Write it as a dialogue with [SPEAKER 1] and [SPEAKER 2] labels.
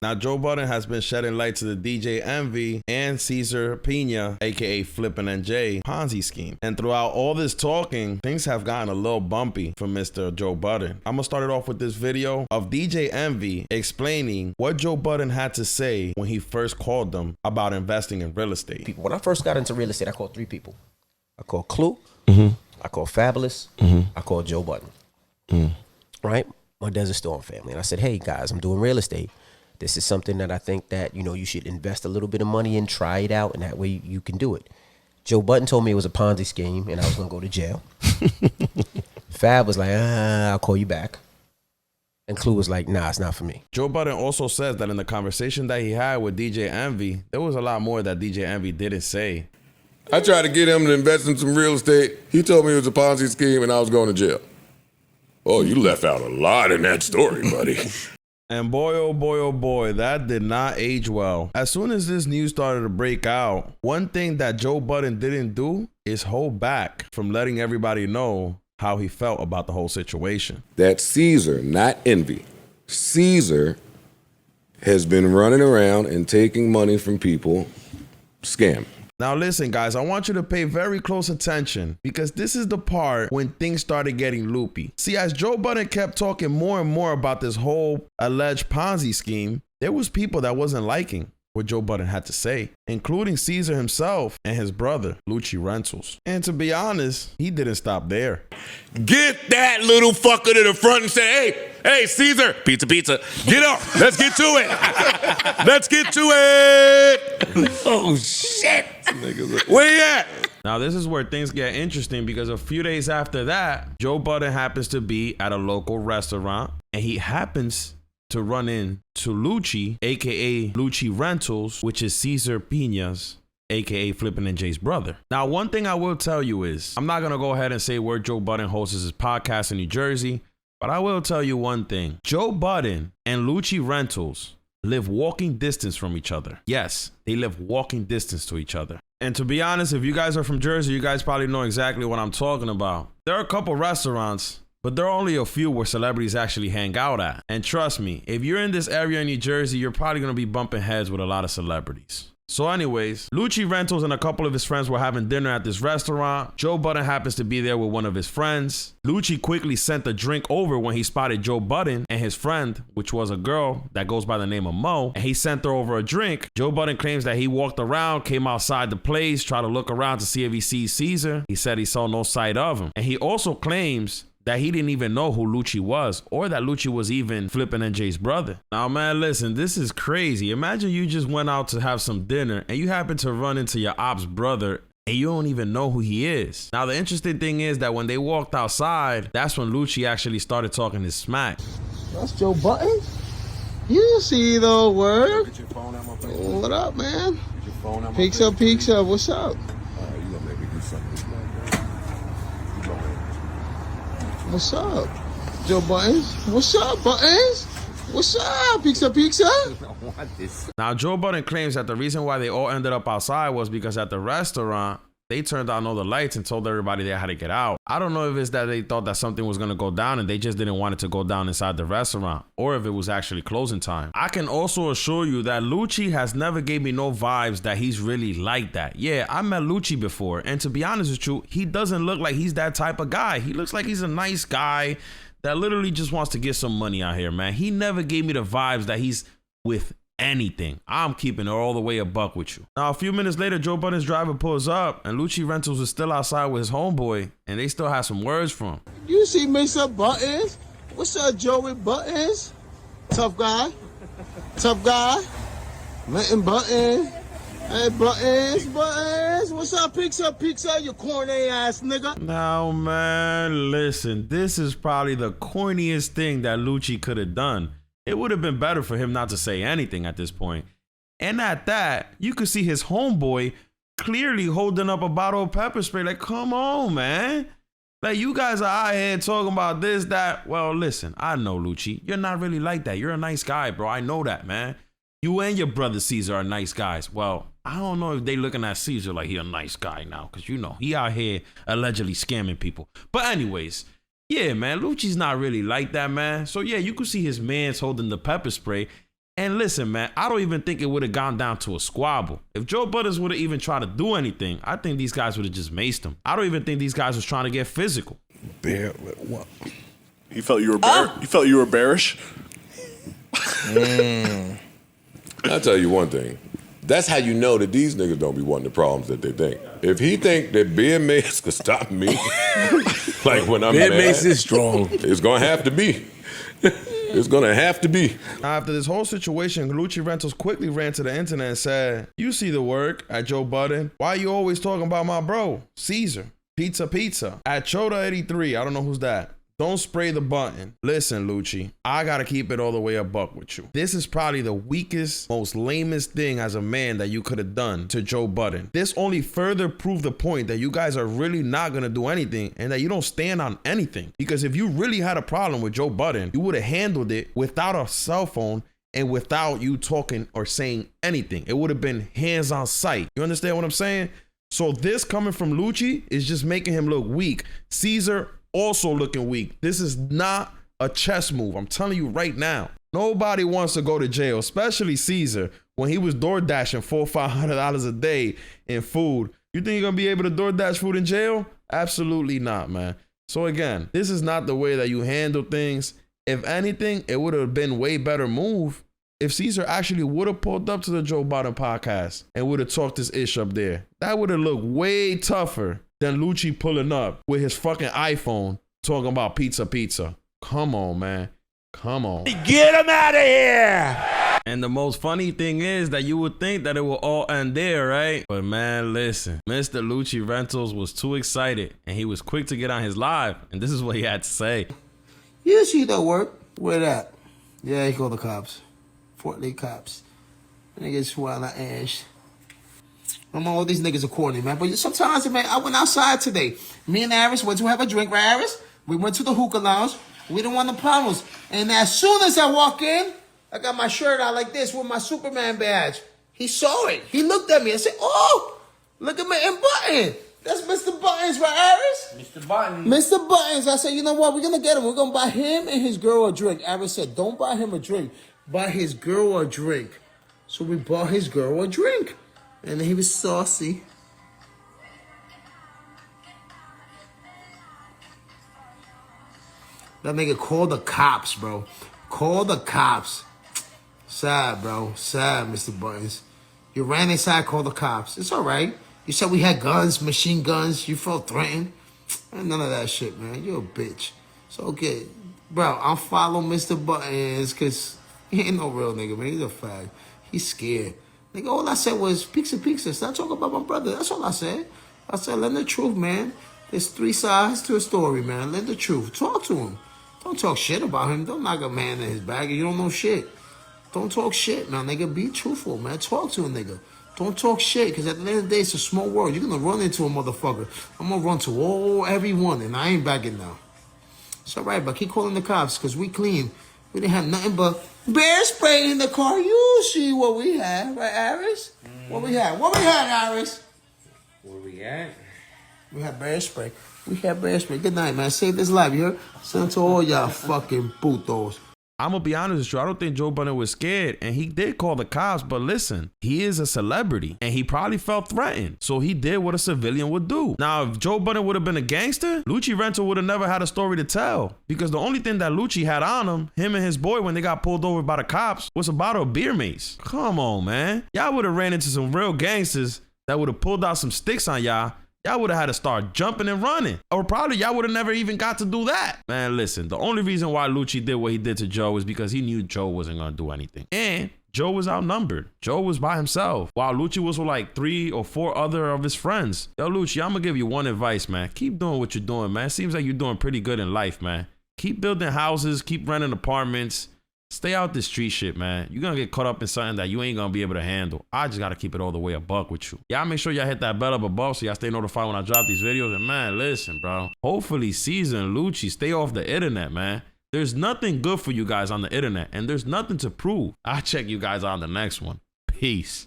[SPEAKER 1] Now, Joe Budden has been shedding light to the DJ Envy and Cesar Pina, aka Flippin' and Jay, Ponzi scheme. And throughout all this talking, things have gotten a little bumpy for Mr. Joe Budden. I'm gonna start it off with this video of DJ Envy explaining what Joe Budden had to say when he first called them about investing in real estate.
[SPEAKER 2] When I first got into real estate, I called 3 people. I called Clue, I called Fabulous, I called Joe Budden. Right? My Desert Storm family. And I said, hey guys, I'm doing real estate. This is something that I think that, you should invest a little bit of money in, try it out, and that way you can do it. Joe Budden told me it was a Ponzi scheme and I was going to go to jail. Fab was like, I'll call you back. And Clue was like, nah, it's not for me.
[SPEAKER 1] Joe Budden also says that in the conversation that he had with DJ Envy, there was a lot more that DJ Envy didn't say.
[SPEAKER 3] I tried to get him to invest in some real estate. He told me it was a Ponzi scheme and I was going to jail. Oh, you left out a lot in that story, buddy.
[SPEAKER 1] And boy, oh boy, that did not age well. As soon as this news started to break out, one thing that Joe Budden didn't do is hold back from letting everybody know how he felt about the whole situation.
[SPEAKER 3] That Cesar, not Envy, Cesar has been running around and taking money from people, scam.
[SPEAKER 1] Now listen, guys, I want you to pay very close attention because this is the part when things started getting loopy. See, as Joe Budden kept talking more and more about this whole alleged Ponzi scheme, there was people that wasn't liking what Joe Budden had to say, including Cesar himself and his brother, Lucci Rentals. And to be honest, he didn't stop there.
[SPEAKER 3] Get that little fucker to the front and say, hey, Cesar, pizza, get up. Let's get to it. Let's get to it. Oh, shit. Where you at?
[SPEAKER 1] Now, this is where things get interesting because a few days after that, Joe Budden happens to be at a local restaurant and he happens to run into Lucci, aka Lucci Rentals, which is Cesar Pina's, aka Flippin' and Jay's brother. Now, one thing I will tell you is, I'm not gonna go ahead and say where Joe Budden hosts his podcast in New Jersey, but I will tell you one thing. Joe Budden and Lucci Rentals live walking distance from each other. Yes, they live walking distance to each other. And to be honest, if you guys are from Jersey, you guys probably know exactly what I'm talking about. There are a couple restaurants, but there are only a few where celebrities actually hang out at. And trust me, if you're in this area in New Jersey, you're probably going to be bumping heads with a lot of celebrities. So anyways, Lucci Rentals and a couple of his friends were having dinner at this restaurant. Joe Budden happens to be there with one of his friends. Lucci quickly sent the drink over when he spotted Joe Budden and his friend, which was a girl that goes by the name of Mo, and he sent her over a drink. Joe Budden claims that he walked around, came outside the place, tried to look around to see if he sees Cesar. He said he saw no sight of him. And he also claims that he didn't even know who Lucci was or that Lucci was even Flippin' and Jay's brother. Now, man, listen, this is crazy. Imagine you just went out to have some dinner and you happen to run into your op's brother and you don't even know who he is. Now, the interesting thing is that when they walked outside, that's when Lucci actually started talking his smack.
[SPEAKER 4] That's Joe Budden? You see the word?
[SPEAKER 3] Get your phone out my face.
[SPEAKER 4] What up, man?
[SPEAKER 3] Get your phone out my
[SPEAKER 4] Peeks
[SPEAKER 3] face.
[SPEAKER 4] up. What's up?
[SPEAKER 3] You gonna make me do something.
[SPEAKER 4] What's up? Joe Buttons? What's up, Buttons? What's up? Peeks up.
[SPEAKER 1] Now, Joe Budden claims that the reason why they all ended up outside was because at the restaurant, they turned on all the lights and told everybody they had to get out. I don't know if it's that they thought that something was going to go down and they just didn't want it to go down inside the restaurant, or if it was actually closing time. I can also assure you that Lucci has never gave me no vibes that he's really like that. Yeah, I met Lucci before, and to be honest with you, he doesn't look like he's that type of guy. He looks like he's a nice guy that literally just wants to get some money out here, man. He never gave me the vibes that he's with anything. I'm keeping it all the way a buck with you. Now, a few minutes later, Joe Budden's driver pulls up and Lucci Rentals was still outside with his homeboy and they still had some words for him.
[SPEAKER 4] You see Mr. Buttons? What's up, Joey Buttons? Tough guy. Letting Buttons. Hey, Buttons. What's up, Peeks up, you corny ass nigga?
[SPEAKER 1] Now, man, listen, this is probably the corniest thing that Lucci could have done. It would have been better for him not to say anything at this point. And at that, you could see his homeboy clearly holding up a bottle of pepper spray. Like, come on, man. Like, you guys are out here talking about this, that. Well, listen, I know, Lucci. You're not really like that. You're a nice guy, bro. I know that, man. You and your brother Cesar are nice guys. Well, I don't know if they looking at Cesar like he a nice guy now. Because, he out here allegedly scamming people. But anyways, yeah, man, Lucci's not really like that, man. So, yeah, you could see his mans holding the pepper spray. And listen, man, I don't even think it would have gone down to a squabble. If Joe Budden would have even tried to do anything, I think these guys would have just maced him. I don't even think these guys was trying to get physical.
[SPEAKER 3] What? You felt you were you felt you were bearish?
[SPEAKER 5] I'll tell you one thing. That's how you know that these niggas don't be wanting the problems that they think. If he think that being Mace could stop me, like when I'm mad,
[SPEAKER 3] Mace is strong.
[SPEAKER 5] It's gonna have to be. It's gonna have to be.
[SPEAKER 1] After this whole situation, Lucci Rentals quickly ran to the internet and said, "You see the work at Joe Budden. Why you always talking about my bro, Cesar? Pizza. At Choda83, I don't know who's that. Don't spray the button. Listen, Lucci, I gotta keep it all the way a buck with you. This is probably the weakest, most lamest thing as a man that you could have done to Joe Budden. This only further proved the point that you guys are really not gonna do anything and that you don't stand on anything. Because if you really had a problem with Joe Budden, you would have handled it without a cell phone and without you talking or saying anything. It would have been hands on sight. You understand what I'm saying? So this coming from Lucci is just making him look weak. Cesar also looking weak. This is not a chess move. I'm telling you right now. Nobody wants to go to jail, especially Cesar, when he was door dashing $400 or $500 a day in food. You think you're gonna be able to door dash food in jail? Absolutely not, man. So again, this is not the way that you handle things. If anything, it would have been way better move if Cesar actually would have pulled up to the Joe Budden podcast and would have talked this ish up there. That would have looked way tougher than Lucci pulling up with his fucking iPhone talking about pizza. Come on, man. Come on.
[SPEAKER 3] Get him out of here!
[SPEAKER 1] And the most funny thing is that you would think that it will all end there, right? But man, listen. Mr. Lucci Rentals was too excited and he was quick to get on his live. And this is what he had to say.
[SPEAKER 4] You see the work? Where that? Yeah, he called the cops. Fort Lee cops. Niggas wild ass. I'm all these niggas are corny, man. But sometimes, man, I went outside today. Me and Aris went to have a drink, right, Aris? We went to the hookah lounge. We didn't want the problems. And as soon as I walk in, I got my shirt out like this with my Superman badge. He saw it. He looked at me and said, "Oh, look at my button. That's Mr. Buttons, right, Aris?"
[SPEAKER 2] Mr. Budden.
[SPEAKER 4] Mr. Buttons. I said, you know what? We're going to get him. We're going to buy him and his girl a drink. Aris said, don't buy him a drink. Buy his girl a drink. So we bought his girl a drink. And he was saucy. That nigga called the cops, bro. Call the cops. Sad, bro. Sad, Mr. Buttons. You ran inside, called the cops. It's all right. You said we had guns, machine guns. You felt threatened. None of that shit, man. You're a bitch. So, okay. Bro, I'll follow Mr. Buttons because he ain't no real nigga, man. He's a fag. He's scared. Nigga, all I said was, pizza. Stop talking about my brother. That's all I said. I said, learn the truth, man. There's 3 sides to a story, man. Learn the truth. Talk to him. Don't talk shit about him. Don't knock a man in his bag. You don't know shit. Don't talk shit, man. Nigga, be truthful, man. Talk to a nigga. Don't talk shit, because at the end of the day, it's a small world. You're going to run into a motherfucker. I'm going to run to everyone, and I ain't backing now. It's all right, but keep calling the cops, because we clean. We didn't have nothing but bear spray in the car. You see what we had, right, Aris? What we had, Aris?
[SPEAKER 2] Where we at?
[SPEAKER 4] We had bear spray. Good night, man. Save this life, you heard? Send it to all y'all fucking putos.
[SPEAKER 1] I'm gonna be honest with you. I don't think Joe Budden was scared, and he did call the cops. But listen, he is a celebrity, and he probably felt threatened, so he did what a civilian would do. Now, if Joe Budden would have been a gangster, Lucci Rental would have never had a story to tell, because the only thing that Lucci had on him and his boy, when they got pulled over by the cops, was a bottle of beer mace. Come on, man. Y'all would have ran into some real gangsters that would have pulled out some sticks on y'all. Y'all would have had to start jumping and running. Or probably y'all would have never even got to do that. Man, listen, the only reason why Lucci did what he did to Joe is because he knew Joe wasn't going to do anything. And Joe was outnumbered. Joe was by himself, while Lucci was with like 3 or 4 other of his friends. Yo, Lucci, I'm going to give you one advice, man. Keep doing what you're doing, man. Seems like you're doing pretty good in life, man. Keep building houses. Keep renting apartments. Stay out this street shit, man. You're going to get caught up in something that you ain't going to be able to handle. I just got to keep it all the way a buck with you. Y'all make sure y'all hit that bell up above so y'all stay notified when I drop these videos. And man, listen, bro. Hopefully Cesar and Lucci stay off the internet, man. There's nothing good for you guys on the internet, and there's nothing to prove. I'll check you guys on the next one. Peace.